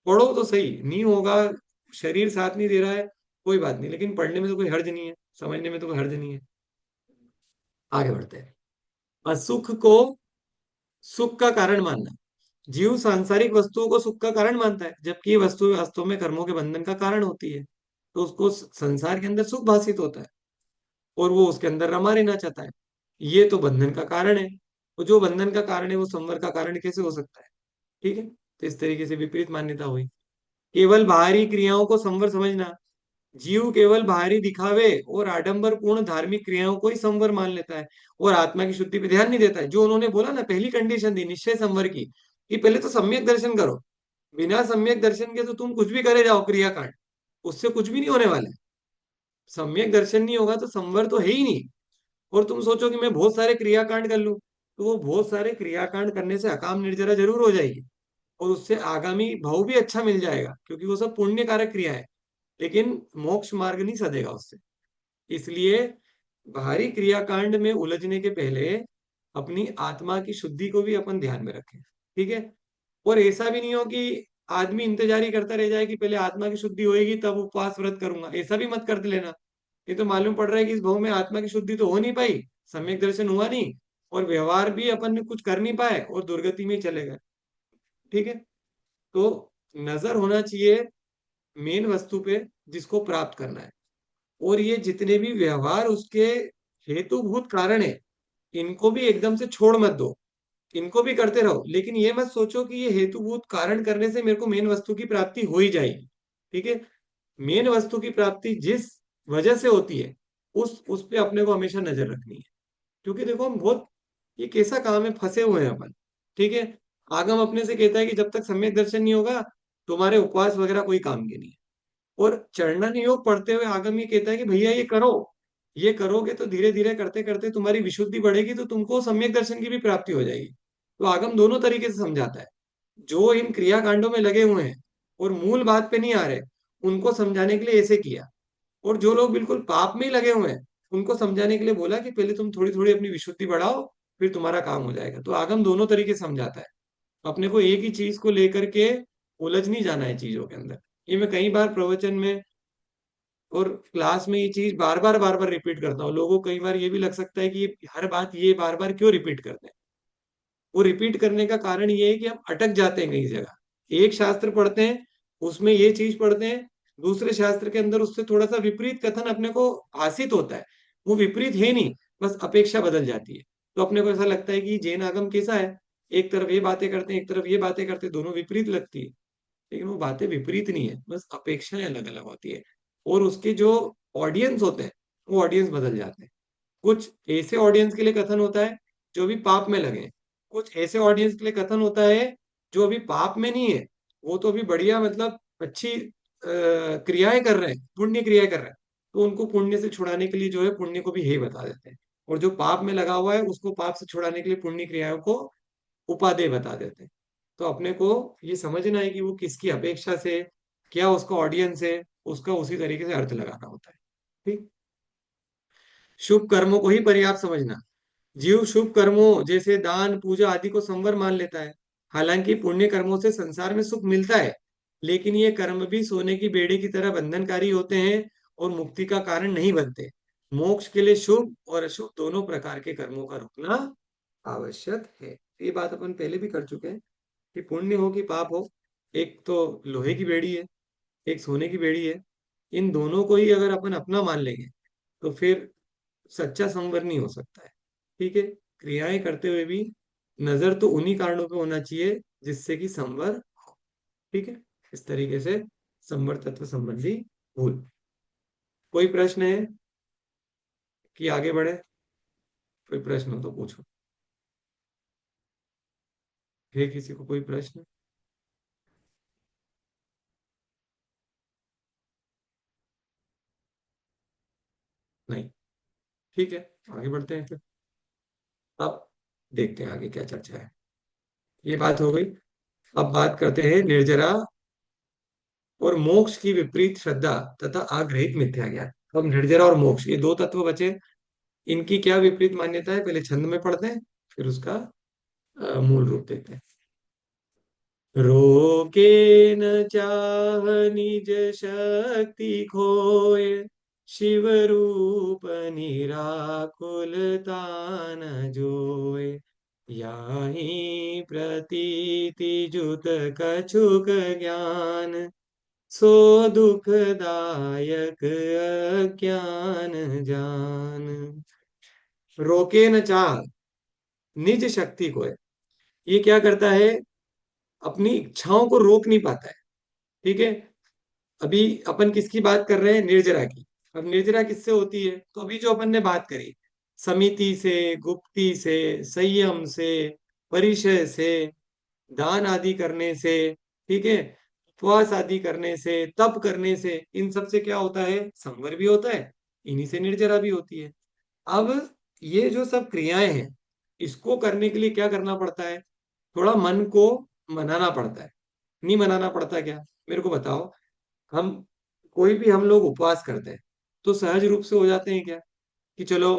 पढ़ो तो सही, नहीं होगा, शरीर साथ नहीं दे रहा है, कोई बात नहीं, लेकिन पढ़ने में तो कोई हर्ज नहीं है, समझने में तो कोई हर्ज नहीं है। आगे बढ़ते हैं। असुख को सुख का कारण मानना। जीव सांसारिक वस्तुओं को सुख का कारण मानता है, जबकि ये वस्तु वास्तव में कर्मों के बंधन का कारण होती है। तो उसको संसार के अंदर सुख भासित होता है और वो उसके अंदर रमा रहना चाहता है। ये तो बंधन का कारण है। तो जो बंधन का कारण है वो संवर का कारण कैसे हो सकता है? ठीक है। तो इस तरीके से विपरीत मान्यता हुई। केवल बाहरी क्रियाओं को संवर समझना। जीव केवल बाहरी दिखावे और आडंबर पूर्ण धार्मिक क्रियाओं को ही संवर मान लेता है और आत्मा की शुद्धि पे ध्यान नहीं देता है। जो उन्होंने बोला ना, पहली कंडीशन दी निश्चय संवर की, कि पहले तो सम्यक दर्शन करो। बिना सम्यक दर्शन के तो तुम कुछ भी करे जाओ क्रियाकांड, उससे कुछ भी नहीं होने वाला है। सम्यक दर्शन नहीं होगा तो संवर तो है ही नहीं। और तुम सोचो कि मैं बहुत सारे क्रियाकांड कर लूं, तो वो बहुत सारे क्रियाकांड करने से अकाम निर्जरा जरूर हो जाएगी और उससे आगामी भाव भी अच्छा मिल जाएगा, क्योंकि वो सब पुण्य कारक क्रिया है, लेकिन मोक्ष मार्ग नहीं सदेगा उससे। इसलिए बाहरी क्रियाकांड में उलझने के पहले अपनी आत्मा की शुद्धि को भी अपन ध्यान में रखें। ठीक है। और ऐसा भी नहीं हो कि आदमी इंतजारी करता रह जाए कि पहले आत्मा की शुद्धि होएगी तब उपवास व्रत करूंगा, ऐसा भी मत कर लेना। ये तो मालूम पड़ रहा है कि इस भाव में आत्मा की शुद्धि तो हो नहीं पाई, सम्यक दर्शन हुआ नहीं, और व्यवहार भी अपन ने कुछ कर नहीं पाए और दुर्गति में ही चले गए। ठीक है। तो नजर होना चाहिए मेन वस्तु पे जिसको प्राप्त करना है, और ये जितने भी व्यवहार उसके हेतुभूत कारण है, इनको भी एकदम से छोड़ मत दो, इनको भी करते रहो, लेकिन ये मत सोचो कि ये हेतुभूत कारण करने से मेरे को मेन वस्तु की प्राप्ति हो ही जाएगी। ठीक है। मेन वस्तु की प्राप्ति जिस वजह से होती है, उस पे अपने को हमेशा नजर रखनी है। क्योंकि देखो हम बहुत, ये कैसा काम है, फंसे हुए हैं अपन। ठीक है। आगम अपने से कहता है कि जब तक सम्यक दर्शन नहीं होगा तुम्हारे उपवास वगैरह कोई काम के नहीं है। और चरणन योग पढ़ते हुए आगम ये कहता है कि भैया ये करो, ये करोगे तो धीरे धीरे करते करते तुम्हारी विशुद्धि बढ़ेगी, तो तुमको सम्यक दर्शन की भी प्राप्ति हो जाएगी। तो आगम दोनों तरीके से समझाता है। जो इन क्रियाकांडों में लगे हुए हैं और मूल बात पे नहीं आ रहे, उनको समझाने के लिए ऐसे किया। और जो लोग बिल्कुल पाप में ही लगे हुए हैं, उनको समझाने के लिए बोला कि पहले तुम थोड़ी थोड़ी अपनी विशुद्धि बढ़ाओ, फिर तुम्हारा काम हो जाएगा। तो आगम दोनों तरीके से समझाता है। अपने को एक ही चीज को लेकर के उलझ नहीं जाना है चीजों के अंदर। ये मैं कई बार प्रवचन में और क्लास में ये चीज बार बार रिपीट करता हूँ। लोगों को कई बार ये भी लग सकता है कि हर बात ये बार बार क्यों रिपीट करते हैं। वो रिपीट करने का कारण ये है कि हम अटक जाते हैं कई जगह। एक शास्त्र पढ़ते हैं, उसमें ये चीज पढ़ते हैं, दूसरे शास्त्र के अंदर उससे थोड़ा सा विपरीत कथन अपने को भाषित होता है। वो विपरीत है नहीं, बस अपेक्षा बदल जाती है। तो अपने को ऐसा लगता है कि जैन आगम कैसा है, एक तरफ ये बातें करते हैं, एक तरफ ये बातें करते हैं, दोनों विपरीत लगती है। लेकिन वो बातें विपरीत नहीं है, बस अपेक्षाएं अलग अलग होती है। और उसके जो ऑडियंस होते हैं, वो ऑडियंस बदल जाते हैं। कुछ ऐसे ऑडियंस के लिए कथन होता है जो अभी पाप में लगे हैं, कुछ ऐसे ऑडियंस के लिए कथन होता है जो अभी पाप में नहीं है, वो तो अभी बढ़िया मतलब अच्छी क्रियाएं कर रहे हैं, पुण्य क्रियाएं कर रहे हैं। तो उनको पुण्य से छुड़ाने के लिए जो है पुण्य को भी हे बता देते हैं। और जो पाप में लगा हुआ है उसको पाप से छुड़ाने के लिए पुण्य क्रियाओं को उपादेय बता देते हैं। तो अपने को ये समझना है कि वो किसकी अपेक्षा से, क्या उसका ऑडियंस है, उसका उसी तरीके से अर्थ लगाना होता है। ठीक। शुभ कर्मों को ही पर्याप्त समझना। जीव शुभ कर्मों जैसे दान पूजा आदि को संवर मान लेता है। हालांकि पुण्य कर्मों से संसार में सुख मिलता है, लेकिन ये कर्म भी सोने की बेड़े की तरह बंधनकारी होते हैं और मुक्ति का कारण नहीं बनते। मोक्ष के लिए शुभ और अशुभ दोनों प्रकार के कर्मों का रुकना आवश्यक है। ये बात अपन पहले भी कर चुके हैं कि पुण्य हो कि पाप हो, एक तो लोहे की बेड़ी है, एक सोने की बेड़ी है। इन दोनों को ही अगर अपन अपना मान लेंगे तो फिर सच्चा संवर नहीं हो सकता है। ठीक है। क्रियाएं करते हुए भी नजर तो उन्हीं कारणों पे होना चाहिए जिससे कि संवर हो। ठीक है। इस तरीके से संवर तत्व संबंधी भूल। कोई प्रश्न है कि आगे बढ़े? कोई प्रश्न हो तो पूछो। है किसी को कोई प्रश्न? ठीक है, आगे बढ़ते हैं फिर। अब देखते हैं आगे क्या चर्चा है। ये बात हो गई। अब बात करते हैं निर्जरा और मोक्ष की विपरीत श्रद्धा तथा आग्रहित मिथ्या ज्ञान। अब निर्जरा और मोक्ष ये दो तत्व बचे। इनकी क्या विपरीत मान्यता है, पहले छंद में पढ़ते हैं, फिर उसका मूल रूप देखते हैं। रोके न चाह निज शक्ति खोए, शिव रूप निराकुलता न जोए। याहि प्रतीति जुत कछुक ज्ञान, सो दुखदायक अज्ञान जान। रोके न चाह निज शक्ति को है, ये क्या करता है, अपनी इच्छाओं को रोक नहीं पाता है। ठीक है। अभी अपन किसकी बात कर रहे हैं, निर्जरा की। अब निर्जरा किससे होती है, तो अभी जो अपन ने बात करी, समिति से, गुप्ती से, संयम से, परिचय से, दान आदि करने से, ठीक है, उपवास आदि करने से, तप करने से, इन सब से क्या होता है, संवर भी होता है, इन्हीं से निर्जरा भी होती है। अब ये जो सब क्रियाएं हैं, इसको करने के लिए क्या करना पड़ता है, थोड़ा मन को मनाना पड़ता है। नहीं मनाना पड़ता क्या, मेरे को बताओ। हम कोई भी हम लोग उपवास करते हैं तो सहज रूप से हो जाते हैं क्या, कि चलो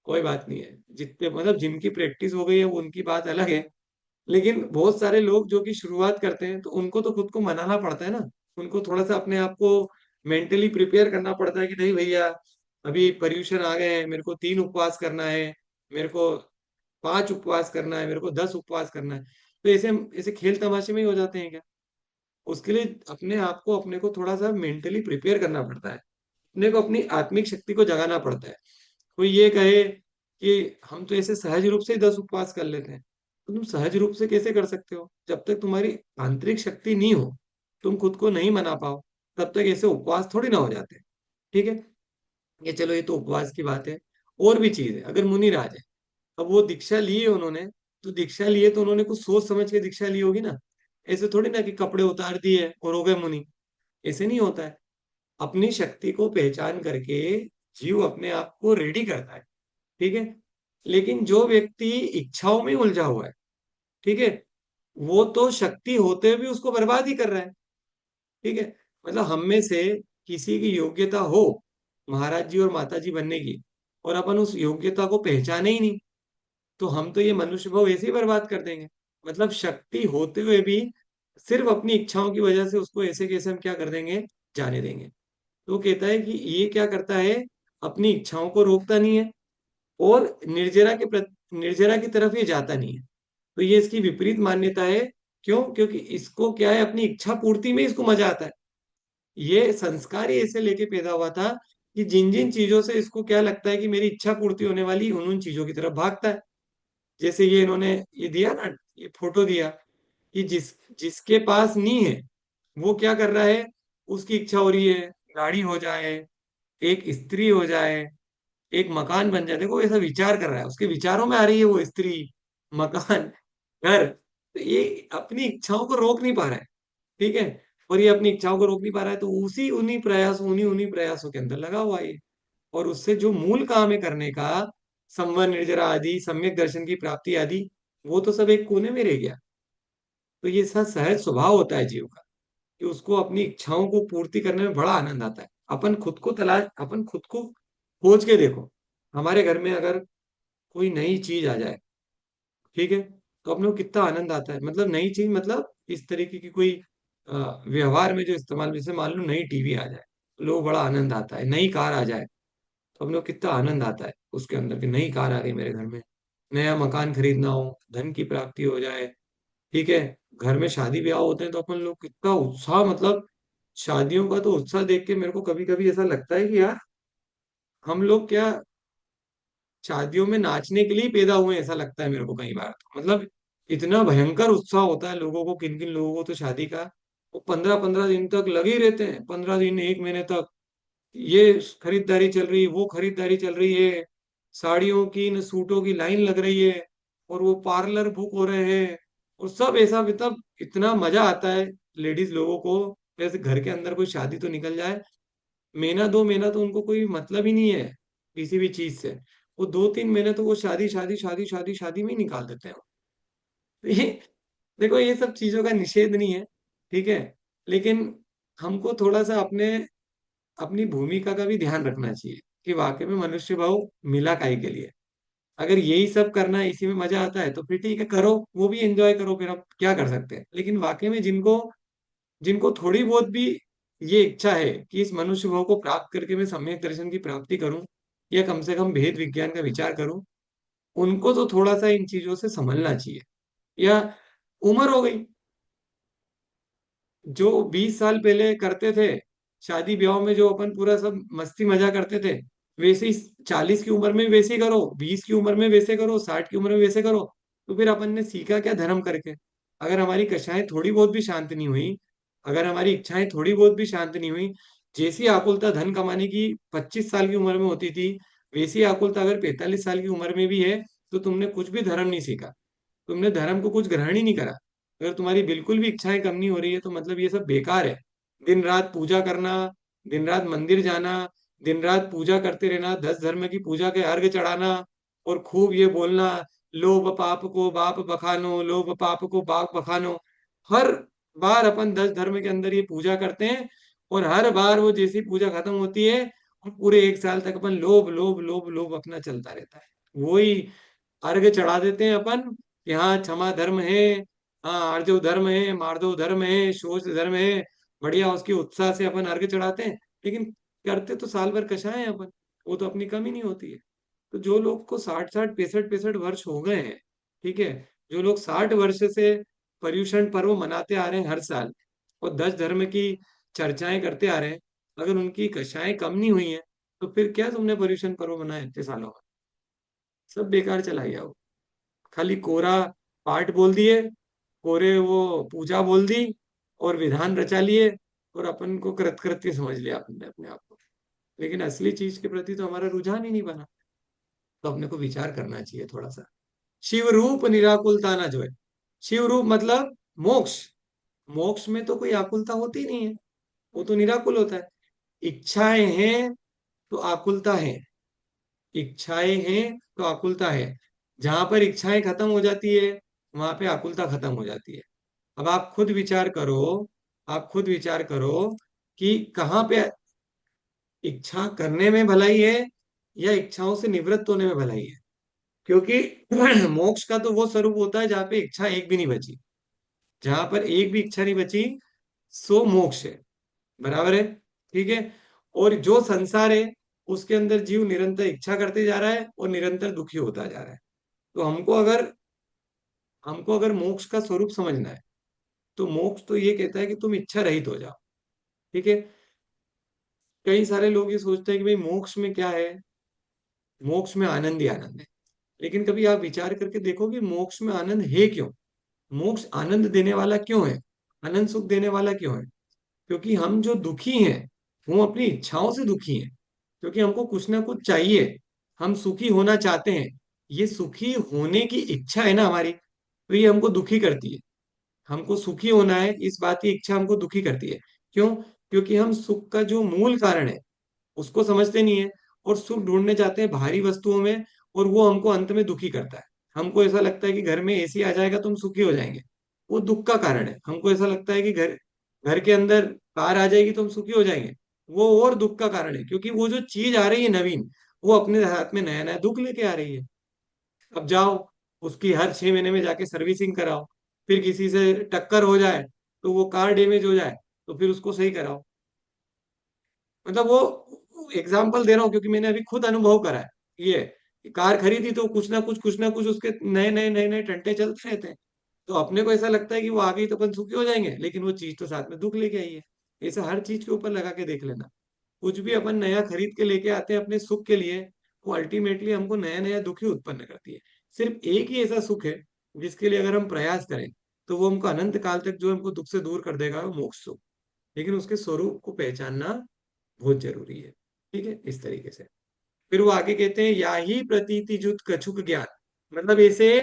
कोई बात नहीं है, जितने मतलब जिनकी प्रैक्टिस हो गई है वो उनकी बात अलग है। लेकिन बहुत सारे लोग जो कि शुरुआत करते हैं तो उनको तो खुद को मनाना पड़ता है ना। उनको थोड़ा सा अपने आप को मेंटली प्रिपेयर करना पड़ता है कि नहीं भैया, अभी पर्यूषण आ गए हैं, मेरे को 3 उपवास करना है, मेरे को 5 उपवास करना है, मेरे को 10 उपवास करना है। तो ऐसे ऐसे खेल तमाशे में ही हो जाते हैं क्या। उसके लिए अपने आप को, अपने को थोड़ा सा मेंटली प्रिपेयर करना पड़ता है, अपने को अपनी आत्मिक शक्ति को जगाना पड़ता है। कोई ये कहे कि हम तो ऐसे सहज रूप से ही 10 उपवास कर लेते हैं, तो तुम सहज रूप से कैसे कर सकते हो, जब तक तुम्हारी आंतरिक शक्ति नहीं हो, तुम खुद को नहीं मना पाओ, तब तक ऐसे उपवास थोड़ी ना हो जाते। ठीक है। ये चलो, ये तो उपवास की बात है। और भी चीज है, अगर मुनिराज है, अब वो दीक्षा ली है उन्होंने, तो दीक्षा लिए तो उन्होंने कुछ सोच समझ के दीक्षा ली होगी ना। ऐसे थोड़ी ना कि कपड़े उतार दिए और हो गए मुनि, ऐसे नहीं होता है। अपनी शक्ति को पहचान करके जीव अपने आप को रेडी करता है। ठीक है। लेकिन जो व्यक्ति इच्छाओं में उलझा हुआ है, ठीक है, वो तो शक्ति होते हुए भी उसको बर्बाद ही कर रहा है। ठीक है। मतलब हम में से किसी की योग्यता हो महाराज जी और माता जी बनने की, और अपन उस योग्यता को पहचाने ही नहीं, तो हम तो ये मनुष्य भाव ऐसे ही बर्बाद कर देंगे। मतलब शक्ति होते हुए भी सिर्फ अपनी इच्छाओं की वजह से उसको ऐसे कैसे हम क्या कर देंगे, जाने देंगे। तो वो कहता है कि ये क्या करता है, अपनी इच्छाओं को रोकता नहीं है, और निर्जरा की तरफ ये जाता नहीं है। तो ये इसकी विपरीत मान्यता है। क्यों, क्योंकि इसको क्या है, अपनी इच्छा पूर्ति में इसको मजा आता है। ये संस्कार ही ऐसे लेके पैदा हुआ था कि जिन जिन चीजों से इसको क्या लगता है कि मेरी इच्छा पूर्ति होने वाली, उन उन चीजों की तरफ भागता है। जैसे ये इन्होंने ये दिया ना, ये फोटो दिया, कि जिसके पास नहीं है वो क्या कर रहा है, उसकी इच्छा हो रही है गाड़ी हो जाए, एक स्त्री हो जाए, एक मकान बन जाए। देखो ऐसा विचार कर रहा है, उसके विचारों में आ रही है वो स्त्री, मकान, घर। तो ये अपनी इच्छाओं को रोक नहीं पा रहा है। ठीक है। और ये अपनी इच्छाओं को रोक नहीं पा रहा है, तो उन्हीं उन्हीं प्रयासों के अंदर लगा हुआ है ये। और उससे जो मूल काम है करने का, संवर निर्जरा आदि, सम्यक दर्शन की प्राप्ति आदि, वो तो सब एक कोने में रह गया। तो ये सहज स्वभाव होता है जीव का, कि उसको अपनी इच्छाओं को पूर्ति करने में बड़ा आनंद आता है। अपन खुद को खोज के देखो। हमारे घर में अगर कोई नई चीज आ जाए, ठीक है, तो अपने को कितना आनंद आता है। मतलब नई चीज, मतलब इस तरीके की कोई व्यवहार में जो इस्तेमाल, जैसे मान लो नई टीवी आ जाए, तो लोग बड़ा आनंद आता है। नई कार आ जाए तो अपने को कितना आनंद आता है उसके अंदर, कि नई कार आ गई मेरे घर में। नया मकान खरीदना हो, धन की प्राप्ति हो जाए, ठीक है, घर में शादी ब्याह होते हैं तो अपन लोग कितना उत्साह, मतलब शादियों का तो उत्साह देख के मेरे को कभी कभी ऐसा लगता है कि यार, हम लोग क्या शादियों में नाचने के लिए ही पैदा हुए हैं, ऐसा लगता है मेरे को कई बार। तो मतलब इतना भयंकर उत्साह होता है लोगों को, किन किन लोगों को तो शादी का, वो 15-15 दिन तक लगे ही रहते हैं, 15 दिन, 1 महीने तक। ये खरीदारी चल रही है, वो खरीदारी चल रही है, साड़ियों की न सूटों की लाइन लग रही है, और वो पार्लर बुक हो रहे हैं, और सब ऐसा, मतलब इतना मजा आता है लेडीज लोगों को। जैसे घर के अंदर कोई शादी तो निकल जाए, महीना 2 महीना तो उनको कोई मतलब ही नहीं है, किसी भी चीज से, वो 2-3 महीने तो वो शादी शादी शादी शादी शादी में ही निकाल देते हैं। तो ये देखो, ये सब चीजों का निषेध नहीं है, ठीक है, लेकिन हमको थोड़ा सा अपने अपनी भूमिका का भी ध्यान रखना चाहिए कि वाकई में मनुष्य भाव मिला काहे के लिए। अगर यही सब करना है, इसी में मजा आता है, तो फिर ठीक है, करो, वो भी एंजॉय करो, फिर आप क्या कर सकते हैं। लेकिन वाकई में जिनको जिनको थोड़ी बहुत भी ये इच्छा है कि इस मनुष्य भाव को प्राप्त करके मैं सम्यक दर्शन की प्राप्ति करूं, या कम से कम भेद विज्ञान का विचार करूं, उनको तो थोड़ा सा इन चीजों से संभलना चाहिए। या उम्र हो गई, जो 20 साल पहले करते थे शादी ब्याह में, जो अपन पूरा सब मस्ती मजा करते थे, वैसे ही 40 की उम्र में वैसे ही करो, 20 की उम्र में वैसे करो, 60 की उम्र में वैसे करो। तो फिर अपन ने सीखा क्या धर्म करके? अगर हमारी कषाएं थोड़ी बहुत भी शांत नहीं हुई, अगर हमारी इच्छाएं थोड़ी बहुत भी शांत नहीं हुई, जैसी आकुलता धन कमाने की 25 साल की उम्र में होती थी, वैसी आकुलता अगर 45 साल की उम्र में भी है, तो तुमने कुछ भी धर्म नहीं सीखा, तुमने धर्म को कुछ ग्रहण ही नहीं करा। अगर तुम्हारी बिल्कुल भी इच्छाएं कम नहीं हो रही है, तो मतलब ये सब बेकार है। दिन रात पूजा करना, दिन रात मंदिर जाना, दिन रात पूजा करते रहना, 10 धर्म की पूजा के अर्घ चढ़ाना, और खूब ये बोलना, लोभ पाप को बाप बखानो, लोभ पाप को बाप बखानो। हर बार अपन 10 धर्म के अंदर ये पूजा करते हैं, और हर बार वो जैसी पूजा खत्म होती है, और पूरे 1 साल तक अपन लोभ लोभ लोभ लोभ अपना चलता रहता है। वही अर्घ चढ़ा देते हैं अपन कि हाँ क्षमा धर्म है, हाँ आर्जव धर्म है, मार्दव धर्म है, शोष धर्म है, बढ़िया उसकी उत्साह से अपन अर्घ चढ़ाते हैं। लेकिन करते तो साल भर कषाय हैं अपन, वो तो अपनी कमी नहीं होती है। तो जो लोग को 60-60 65-65 वर्ष हो गए हैं, ठीक है, जो लोग 60 वर्ष से पर्युषण पर्व मनाते आ रहे हैं हर साल, और 10 धर्म की चर्चाएं करते आ रहे हैं, अगर उनकी कषाएं कम नहीं हुई हैं, तो फिर क्या तुमने पर्युषण पर्व मनाया इतने सालों में? सब बेकार चला गया वो। खाली कोरा पाठ बोल दिए, कोरे वो पूजा बोल दी, और विधान रचा लिए, और अपन को कृतकृत्य समझ लिया अपने अपने आप को। लेकिन असली चीज के प्रति तो हमारा रुझान ही नहीं बना। तो अपने को विचार करना चाहिए थोड़ा सा। शिव रूप निराकुलता ना जो है, शिव रूप मतलब मोक्ष। मोक्ष में तो कोई आकुलता होती नहीं है, वो तो निराकुल होता है। इच्छाएं हैं तो आकुलता है, इच्छाएं हैं तो आकुलता है। जहां पर इच्छाएं खत्म हो जाती है, वहां पे आकुलता खत्म हो जाती है। अब आप खुद विचार करो, आप खुद विचार करो कि कहाँ पे इच्छा करने में भलाई है, या इच्छाओं से निवृत्त होने में भलाई है। क्योंकि मोक्ष का तो वो स्वरूप होता है जहाँ पे इच्छा एक भी नहीं बची। जहां पर एक भी इच्छा नहीं बची, सो मोक्ष है। बराबर है, ठीक है। और जो संसार है, उसके अंदर जीव निरंतर इच्छा करते जा रहा है और निरंतर दुखी होता जा रहा है। तो हमको अगर मोक्ष का स्वरूप समझना है, तो मोक्ष तो ये कहता है कि तुम इच्छा रहित हो जाओ, ठीक है। कई सारे लोग ये सोचते हैं कि भाई मोक्ष में क्या है, मोक्ष में आनंद ही आनंद है। लेकिन कभी आप विचार करके देखो कि मोक्ष में आनंद है क्यों? मोक्ष आनंद देने वाला क्यों है? आनंद सुख देने वाला क्यों है? क्योंकि हम जो दुखी हैं, वो अपनी इच्छाओं से दुखी हैं। क्योंकि हमको कुछ ना कुछ चाहिए, हम सुखी होना चाहते हैं। ये सुखी होने की इच्छा है ना हमारी, तो ये हमको दुखी करती है। हमको सुखी होना है, इस बात की इच्छा हमको दुखी करती है। क्यों? क्योंकि हम सुख का जो मूल कारण है, उसको समझते नहीं है, और सुख ढूंढने जाते हैं भारी वस्तुओं में, और वो हमको अंत में दुखी करता है। हमको ऐसा लगता है कि घर में एसी आ जाएगा तो हम सुखी हो जाएंगे, वो दुख का कारण है। हमको ऐसा लगता है कि घर घर के अंदर कार आ जाएगी तो हम सुखी हो जाएंगे, वो और दुख का कारण है। क्योंकि वो जो चीज आ रही है नवीन, वो अपने हाथ में नया नया दुख लेके आ रही है। अब जाओ, उसकी हर 6 महीने में जाके सर्विसिंग कराओ, फिर किसी से टक्कर हो जाए, तो वो कार डैमेज हो जाए, तो फिर उसको सही कराओ। मतलब वो एग्जाम्पल दे रहा हूँ क्योंकि मैंने अभी खुद अनुभव करा है। ये कार खरीदी तो कुछ ना कुछ उसके नए नए नए नए टंटे चलते रहते हैं। तो अपने को ऐसा लगता है कि वो आ गई तो अपन सुखी हो जाएंगे, लेकिन वो चीज तो साथ में दुख लेके आई है। ऐसा हर चीज के ऊपर लगा के देख लेना। कुछ भी अपन नया खरीद के लेके आते हैं अपने सुख के लिए, वो अल्टीमेटली हमको नया नया दुख ही उत्पन्न करती है। सिर्फ एक ही ऐसा सुख है जिसके लिए अगर हम प्रयास करें, तो वो हमको अनंत काल तक जो हमको दुख से दूर कर देगा, वो मोक्ष सुख। लेकिन उसके स्वरूप को पहचानना बहुत जरूरी है, ठीक है, इस तरीके से। फिर वो आगे कहते हैं, या ही प्रतीति जुत कछुक ज्ञान। मतलब ऐसे